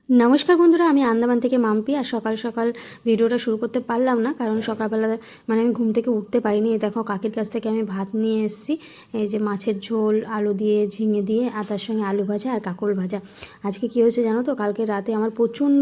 নমস্কার বন্ধুরা, আমি আন্দামান থেকে মাম্পি। আর সকাল সকাল ভিডিওটা শুরু করতে পারলাম না, কারণ সকালবেলা আমি ঘুম থেকে উঠতে পারিনি। এই দেখো, কাকির কাছ থেকে আমি ভাত নিয়ে এসেছি। এই যে মাছের ঝোল, আলু দিয়ে, ঝিঙে দিয়ে, আর তার সঙ্গে আলু ভাজা আর কাঁকরোল ভাজা। আজকে কী হয়েছে জানো তো, কালকে রাতে আমার প্রচণ্ড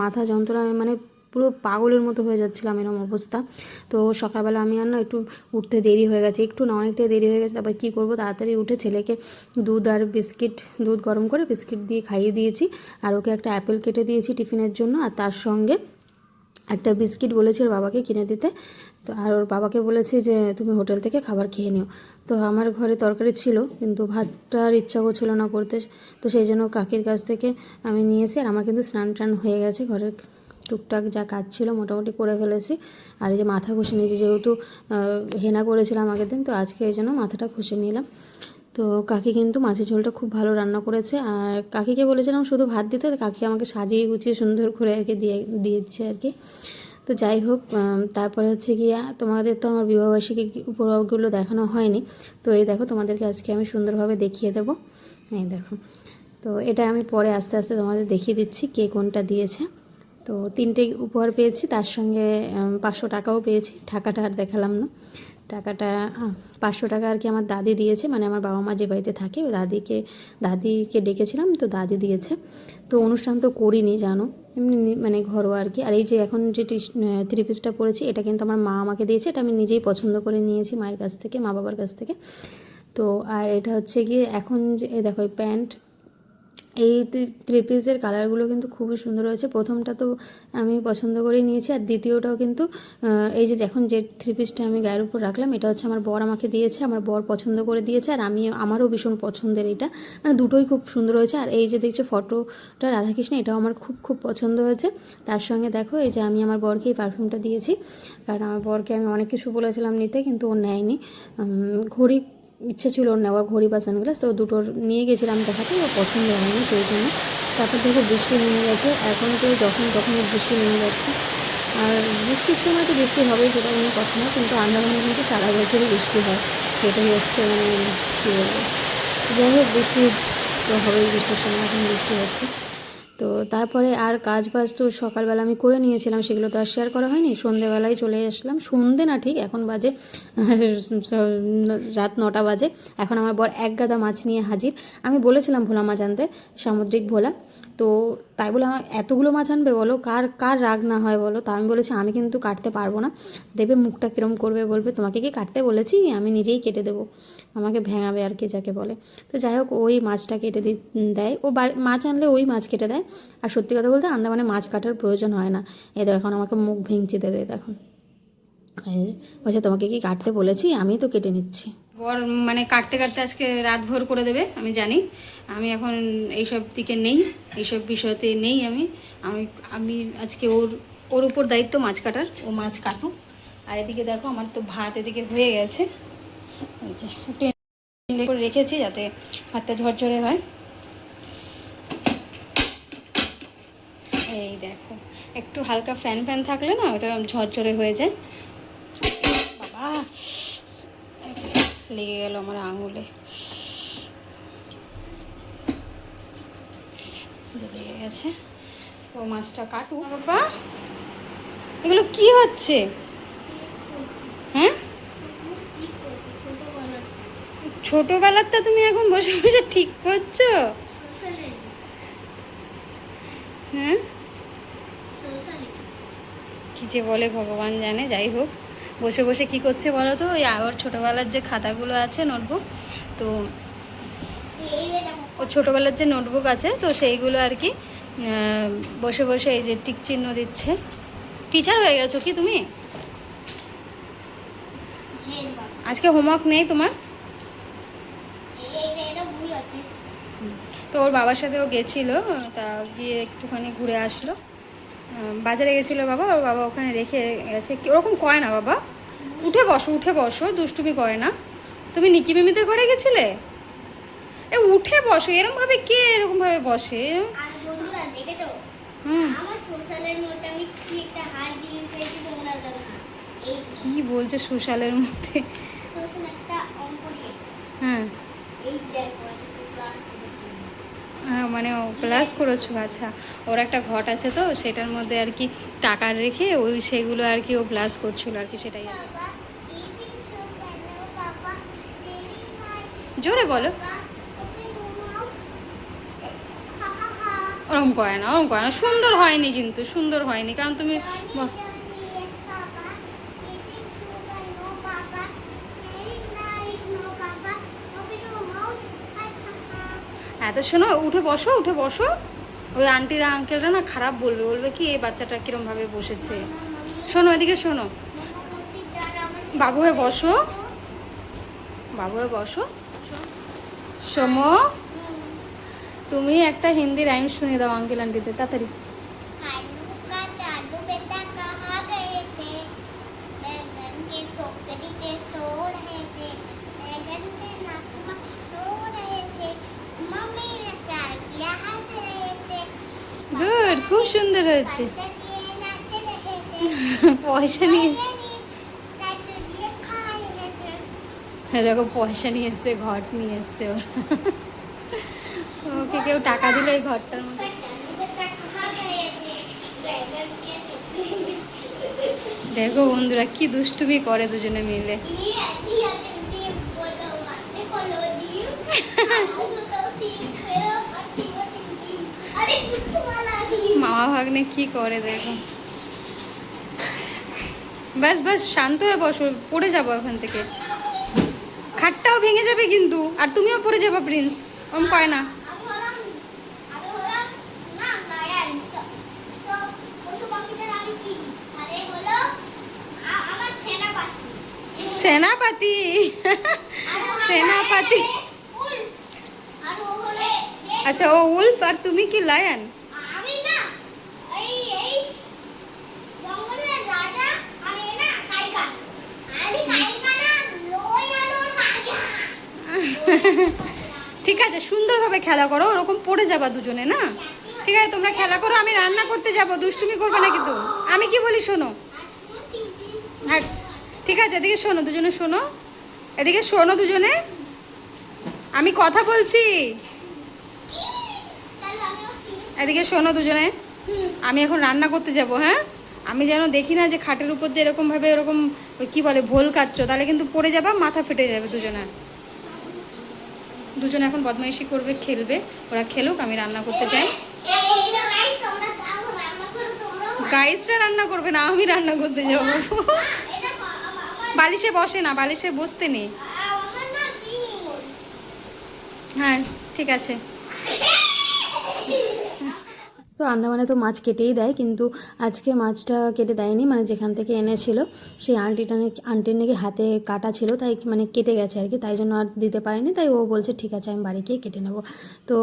মাথা যন্ত্রণা, পুরো পাগলের মতো হয়ে যাচ্ছিলাম, এরকম অবস্থা। তো সকালবেলা আমি আর না একটু উঠতে দেরি হয়ে গেছে, একটু না অনেকটাই দেরি হয়ে গেছে। তারপর কী করবো, তাড়াতাড়ি উঠে ছেলেকে দুধ গরম করে বিস্কিট দিয়ে খাইয়ে দিয়েছি। আর ওকে একটা অ্যাপেল কেটে দিয়েছি টিফিনের জন্য, আর তার সঙ্গে একটা বিস্কিট বলেছি ওর বাবাকে কিনে দিতে। তো আর ওর বাবাকে বলেছি যে তুমি হোটেল থেকে খাবার খেয়ে নিও। তো আমার ঘরে তরকারি ছিল, কিন্তু ভাতটার ইচ্ছা করছিল না করতে। তো সেই জন্য কাকির কাছ থেকে আমি নিয়ে এসে, আর আমার কিন্তু স্নান টান হয়ে গেছে, ঘরের টুকটাক যা কাজ ছিল মোটামুটি করে ফেলেছি। আর এই যে মাথা ঘষে নিয়েছি, যেহেতু হেনা করেছিলাম আগের দিন, তো আজকে এই জন্য মাথাটা ঘষে নিলাম। তো কাকি কিন্তু মাছের ঝোলটা খুব ভালো রান্না করেছে। আর কাকিকে বলেছিলাম শুধু ভাত দিতে, কাকি আমাকে সাজিয়ে গুছিয়ে সুন্দর করে আর কি দিয়েছে আর কি। তো যাই হোক, তারপরে হচ্ছে গিয়ে তোমাদের তো আমার বিবাহবার্ষিকী উপহারগুলো দেখানো হয়নি। তো এই দেখো, তোমাদেরকে আজকে আমি সুন্দরভাবে দেখিয়ে দেবো। এই দেখো, তো এটা আমি পরে আস্তে আস্তে তোমাদের দেখিয়ে দিচ্ছি কে কোনটা দিয়েছে। তো 3টে উপহার পেয়েছি, তার সঙ্গে 500 টাকাও পেয়েছি। টাকাটা আর দেখালাম না। টাকাটা 500 টাকা আর কি আমার দাদি দিয়েছে, আমার বাবা মা যে বাড়িতে থাকে ওই দাদিকে ডেকেছিলাম, তো দাদি দিয়েছে। তো অনুষ্ঠান তো করিনি জানো, এমনি ঘরোয়া আর কি। আর এই যে এখন যে থ্রি পিসটা পরেছি, এটা কিন্তু আমার মা আমাকে দিয়েছে। এটা আমি নিজেই পছন্দ করে নিয়েছি মায়ের কাছ থেকে, মা বাবার কাছ থেকে। তো আর এটা হচ্ছে গিয়ে এখন যে দেখো এই প্যান্ট, এই থ্রি পিসের কালারগুলো কিন্তু খুবই সুন্দর হয়েছে। প্রথমটা তো আমি পছন্দ করেই নিয়েছি, আর দ্বিতীয়টাও কিন্তু এই যে এখন যে থ্রি পিসটা আমি গায়ের উপর রাখলাম, এটা হচ্ছে আমার বর আমাকে দিয়েছে, আমার বর পছন্দ করে দিয়েছে। আর আমারও ভীষণ পছন্দের এটা, দুটোই খুব সুন্দর হয়েছে। আর এই যে দেখছো ফটোটা রাধাকৃষ্ণ, এটাও আমার খুব খুব পছন্দ হয়েছে। তার সঙ্গে দেখো, এই যে আমি আমার বরকে এই পারফিউমটা দিয়েছি, কারণ আমার বরকে আমি অনেক কিছু বলেছিলাম নিতে, কিন্তু ও নেয়নি। ঘড়ি ইচ্ছে ছিল ওর নেওয়া, ঘড়ি বা সানগ্লাস, তো দুটো নিয়ে গেছিলাম দেখাতে, ও পছন্দ হয়নি সেই জন্য। তারপর দেখো বৃষ্টি নেমে গেছে, এখন তো যখন তখনই বৃষ্টি নেমে যাচ্ছে। আর বৃষ্টির সময় তো বৃষ্টি হবেই, সেটা কোনো কথা না, কিন্তু আন্দামানে কিন্তু সারা বছরই বৃষ্টি হয়। এটাই হচ্ছে কী বলবো, যাই হোক, বৃষ্টি তো হবেই, বৃষ্টির সময় এখন বৃষ্টি হচ্ছে। তো তারপরে আর কাজ বাজ তো সকালবেলা আমি করে নিয়েছিলাম, সেগুলো তো আর শেয়ার করা হয়নি। সন্ধেবেলায় চলে আসলাম, সন্ধে না ঠিক, এখন বাজে রাত 9টা বাজে। এখন আমার বর এক গাদা মাছ নিয়ে হাজির। আমি বলেছিলাম ভোলা মাছ আনতে, সামুদ্রিক ভোলা। তো তাই বলে আমার এতগুলো মাছ আনবে বলো, কার কার রাগ না হয় বলো। তা আমি বলেছি আমি কিন্তু কাটতে পারবো না, দেবে মুখটা কীরম করবে, বলবে তোমাকে কি কাটতে বলেছি, আমি নিজেই কেটে দেবো, আমাকে ভেঙাবে আর কি যাকে বলে। তো যাই হোক, ওই মাছটা কেটে দেয় ও, মাছ আনলে ওই মাছ কেটে দেয়। আর সত্যি কথা বলতে আন্দামানে মাছ কাটার প্রয়োজন হয় না। এই দেখো, এখন আমাকে মুখ ভেঙচি দেবে দেখো, বলছে তোমাকে কি কাটতে বলেছি, আমি তো কেটে নিচ্ছি। বর কাটতে কাটতে আজকে রাত ভোর করে দেবে আমি জানি। আমি এখন এইসব দিকে নেই, এইসব বিষয়তে নেই। আমি আমি আমি আজকে ওর উপর দায়িত্ব মাছ কাটার, ও মাছ কাটুক। আর এদিকে দেখো, আমার তো ভাত এদিকে হয়ে গেছে, এই যে একটু করে রেখেছি যাতে ভাতটা ঝরঝরে হয়। এই দেখো, একটু হালকা ফ্যান ফ্যান থাকলে না ওটা ঝরঝরে হয়ে যায়। বাবা, লেগে গেল আমার আঙুলে, লেগে গেছে। তো মাছটা কাটু বাবা। এগুলো কি হচ্ছে? হ্যাঁ, ছোটবেলারটা তুমি এখন বসে বসে ঠিক করছো? হ্যাঁ, কী যে বলে ভগবান জানে। যাই হোক, বসে বসে কি করছে বলো তো, ওই ওর ছোটোবেলার যে খাতাগুলো আছে, নোটবুক, তো ওর ছোটোবেলার যে নোটবুক আছে, তো সেইগুলো আর কি বসে বসে এই যে টিক চিহ্ন দিচ্ছে। টিচার হয়ে গেছো কি তুমি? আজকে হোমওয়ার্ক নেই তোমার? তো ওর বাবার সাথে ও গেছিলো, তা গিয়ে একটুখানি ঘুরে আসলো, বাজারে গেছিলো বাবা, ওর বাবা ওখানে রেখে গেছে। ওরকম করে না বাবা, উঠে বসো, উঠে বসো, দুষ্টুমি করে না। তুমি নিকি মিমিদের ঘরে গেছিলে? এ উঠে বসো, এরকমভাবে কে এরকমভাবে বসে? কি বলছে সোশ্যালের মধ্যে? হ্যাঁ, মানে প্লাস করেছো? আচ্ছা, ওর একটা ঘট আছে তো, সেটার মধ্যে আর কি টাকা রেখে ওই সেগুলো আর কি ও প্লাস করছিল আর কি, সেটাই আর কি। জোরে বলো। ওরকম করে না, ওরকম করে না, সুন্দর হয়নি, কিন্তু সুন্দর হয়নি, কারণ তুমি হ্যাঁ তো শোনো, উঠে বসো, উঠে বসো। ওই আন্টিরা আঙ্কেলরা না খারাপ বলবে, বলবে কি এই বাচ্চাটা কিরমভাবে বসেছে। শোনো, এদিকে শোনো, বাবু হয়ে বসো, বাবু হয়ে বসো। সোমো, তুমি একটা হিন্দি রাইম শুনিয়ে দাও আঙ্কেল আন্টিদের, তাড়াতাড়ি। গুড, খুব সুন্দর হয়েছে। পয়সা নিয়ে, দেখো পয়সা নিয়ে এসছে, ঘট নিয়ে এসছে ওর। ওকে কেউ টাকা দিল এই ঘরটার মধ্যে। দেখো বন্ধুরা কি দুষ্টুমি করে দুজনে মিলে। মামা ভাগ্নে কি করে দেখো। ব্যাস ব্যাস, শান্ত হয়ে বসো, পড়ে যাবো এখান থেকে, খাটটাও ভেঙে যাবে কিন্তু, আর তুমিও পড়ে যাবো প্রিন্স, ওরম কয় না। সেনাপতি, সেনাপতি। আচ্ছা, ও উলফ আর তুমি কি লায়ন? ঠিক আছে, সুন্দরভাবে খেলা করো, ওরকম পড়ে যাবা দুজনে না। ঠিক আছে, তোমরা খেলা করো, আমি রান্না করতে যাবো, দুষ্টুমি করবে না কিন্তু। আমি কি বলি শোনো। হ্যাঁ ঠিক আছে, এদিকে শোনো দুজনে, শোনো, এদিকে শোনো দুজনে, আমি কথা বলছি, এদিকে শোনো দুজনে। আমি এখন রান্না করতে যাব, হ্যাঁ। আমি যেন দেখি না যে খাটের উপর দিয়ে এরকমভাবে এরকম ওই কী বলে ভোল কাচ্ছ, তাহলে কিন্তু পড়ে যাবা, মাথা ফেটে যাবে দুজনে। দুজনে এখন বদমাইশি করবে, খেলবে, ওরা খেলুক, আমি রান্না করতে চাই। গাইসরা রান্না করবে না, আমি রান্না করতে যাব। বালিশে বসে না, বালিশে বসতে নেই। হ্যাঁ ঠিক আছে। তো আন্দামানে তো মাছ কেটেই দেয়, কিন্তু আজকে মাছটা কেটে দেয়নি, মানে যেখান থেকে এনেছিল সেই আন্টির নাকি হাতে কাটা ছিল, তাই মানে কেটে গেছে আর কি, তাই জন্য আর দিতে পারেনি, তাই ও বলছে ঠিক আছে আমি বাড়ি গিয়ে কেটে নেব। তো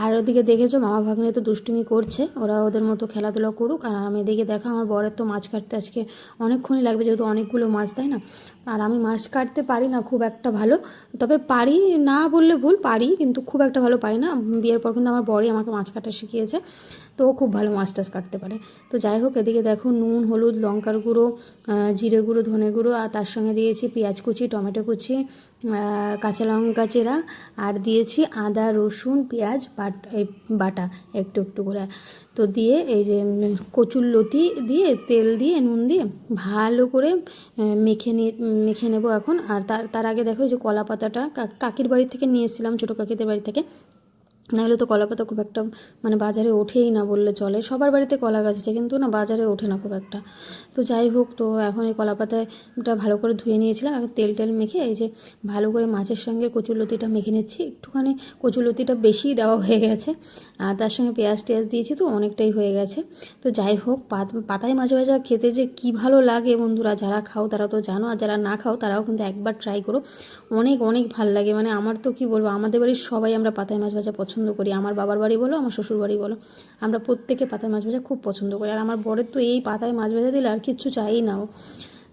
আর ওদিকে দেখেছো মামা ভাগ্নে তো দুষ্টুমি করছে, ওরা ওদের মতো খেলাধুলা করুক, আর আমি এদিকে দেখো আমার বরের তো মাছ কাটতে আজকে অনেকক্ষণই লাগবে, যেহেতু অনেকগুলো মাছ, তাই না। আর আমি মাছ কাটতে পারি না খুব একটা ভালো, তবে পারি না বললে ভুল, পারি কিন্তু খুব একটা ভালো পারি না। বিয়ের পর কিন্তু আমার বরই আমাকে মাছ কাটা শিখিয়েছে, তো ও খুব ভালো মাছ টাছ কাটতে পারে। তো যাই হোক, এদিকে দেখো নুন, হলুদ, লঙ্কার গুঁড়ো, জিরে গুঁড়ো, ধনে গুঁড়ো, আর তার সঙ্গে দিয়েছি পেঁয়াজ কুচি, টমেটো কুচি, কাঁচা লঙ্কা চেরা, আর দিয়েছি আদা রসুন পেঁয়াজ বাটা একটু একটু করে। তো দিয়ে এই যে কচুর লতি দিয়ে তেল দিয়ে নুন দিয়ে ভালো করে মেখে নেবো এখন। আর তার আগে দেখো যে কলা পাতাটা কাকির বাড়ি থেকে নিয়ে এসেছিলাম, ছোটো কাকিদের বাড়ি থেকে, নাহলে তো কলা পাতা খুব একটা মানে বাজারে ওঠেই না বললে চলে, সবার বাড়িতে কলা গাছ আছে কিন্তু না বাজারে ওঠে না খুব একটা। তো যাই হোক, তো এখন এই কলা পাতাটা ভালো করে ধুয়ে নিয়েছিলাম, এখন তেল মেখে এই যে ভালো করে মাছের সঙ্গে কচুরলতিটা মেখে নিচ্ছি, একটুখানি কচুরলতিটা বেশিই দেওয়া হয়ে গেছে, আর তার সঙ্গে পেঁয়াজ টেয়াজ দিয়েছি তো অনেকটাই হয়ে গেছে। তো যাই হোক, পাতায় মাছ ভাজা খেতে যে কী ভালো লাগে বন্ধুরা, যারা খাও তারা তো জানো, আর যারা না খাও তারাও কিন্তু একবার ট্রাই করো, অনেক অনেক ভালো লাগে। মানে আমার তো কী বলবো, আমাদের বাড়ির সবাই আমরা পাতায় মাছ ভাজা পছন্দ করি, আমার বাবার বাড়ি বলো আমার শ্বশুর বাড়ি বলো, আমরা প্রত্যেকে পাতায় মাছ ভাজা খুব পছন্দ করি। আর আমার বরের তো এই পাতায় মাছ ভাজা দিলে আর কিচ্ছু চাই নাও।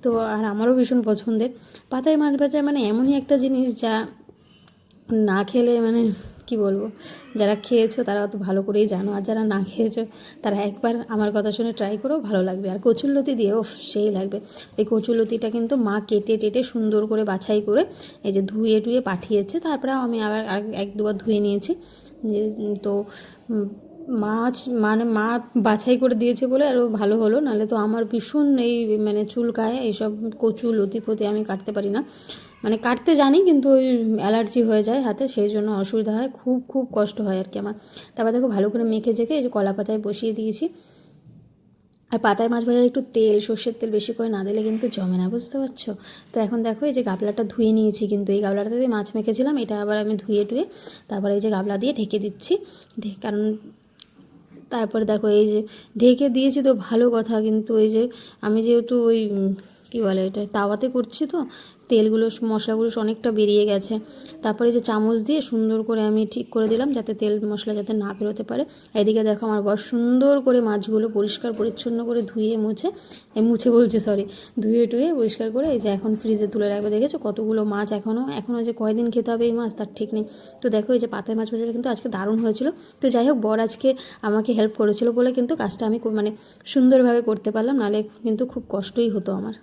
তো আর আমারও ভীষণ পছন্দের পাতায় মাছ ভাজা, মানে এমনই একটা জিনিস যা না খেলে মানে কি বলবো, যারা খেয়েছো তারা তো ভালো করেই জানো, আর যারা না খেয়েছো তারা একবার আমার কথা শুনে ট্রাই করো, ভালো লাগবে। আর কচুরলতি দিয়ে সেই লাগবে। এই কচুরলতিটা কিন্তু মা কেটে টেটে সুন্দর করে বাছাই করে এই যে ধুয়ে টুয়ে পাঠিয়েছে, তারপরে আমি আবার এক দুবার ধুয়ে নিয়েছি, যে তো মাছ মানে মা বাছাই করে দিয়েছে বলে আরও ভালো হলো, নাহলে তো আমার ভীষণ এই মানে চুলকায় এইসব কচু লতি ফতি আমি কাটতে পারি না, মানে কাটতে জানি কিন্তু ওই অ্যালার্জি হয়ে যায় হাতে, সেই জন্য অসুবিধা হয়, খুব খুব কষ্ট হয় আর কি আমার। তারপর দেখো ভালো করে মেখে জেখে এই যে কলা পাতায় বসিয়ে দিয়েছি। আর পাতায় মাছ ভাজার একটু তেল, সর্ষের তেল বেশি করে না দিলে কিন্তু জমে না, বুঝতে পারছো? তো এখন দেখো এই যে গাবলাটা ধুয়ে নিয়েছি, কিন্তু এই গাবলাটাতে দিয়ে মাছ মেখেছিলাম, এটা আবার আমি ধুয়ে টুয়ে তারপরে এই যে গাবলা দিয়ে ঢেকে দিচ্ছি, কারণ তারপরে দেখো এই যে ঢেকে দিয়েছি তো ভালো কথা, কিন্তু এই যে আমি যেহেতু ওই কী বলে এটা তাওয়াতে করছি তো তেলগুলো মশলাগুলো অনেকটা বেরিয়ে গেছে। তারপরে যে চামচ দিয়ে সুন্দর করে আমি ঠিক করে দিলাম যাতে তেল মশলা যাতে না বেরোতে পারে। এদিকে দেখো আমার বর সুন্দর করে মাছগুলো পরিষ্কার পরিচ্ছন্ন করে ধুয়ে মুছে বলছে সরি, ধুয়ে টুয়ে পরিষ্কার করে এই যে এখন ফ্রিজে তুলে রাখবে। দেখেছো কতগুলো মাছ এখনও যে কয়দিন খেতে হবে এই মাছ তার ঠিক নেই। তো দেখো এই যে পাতায় মাছ ভাজাটা কিন্তু আজকে দারুণ হয়েছিল। তো যাই হোক, বর আজকে আমাকে হেল্প করেছিল বলে কিন্তু কাজটা আমি মানে সুন্দরভাবে করতে পারলাম, নাহলে কিন্তু খুব কষ্টই হতো আমার।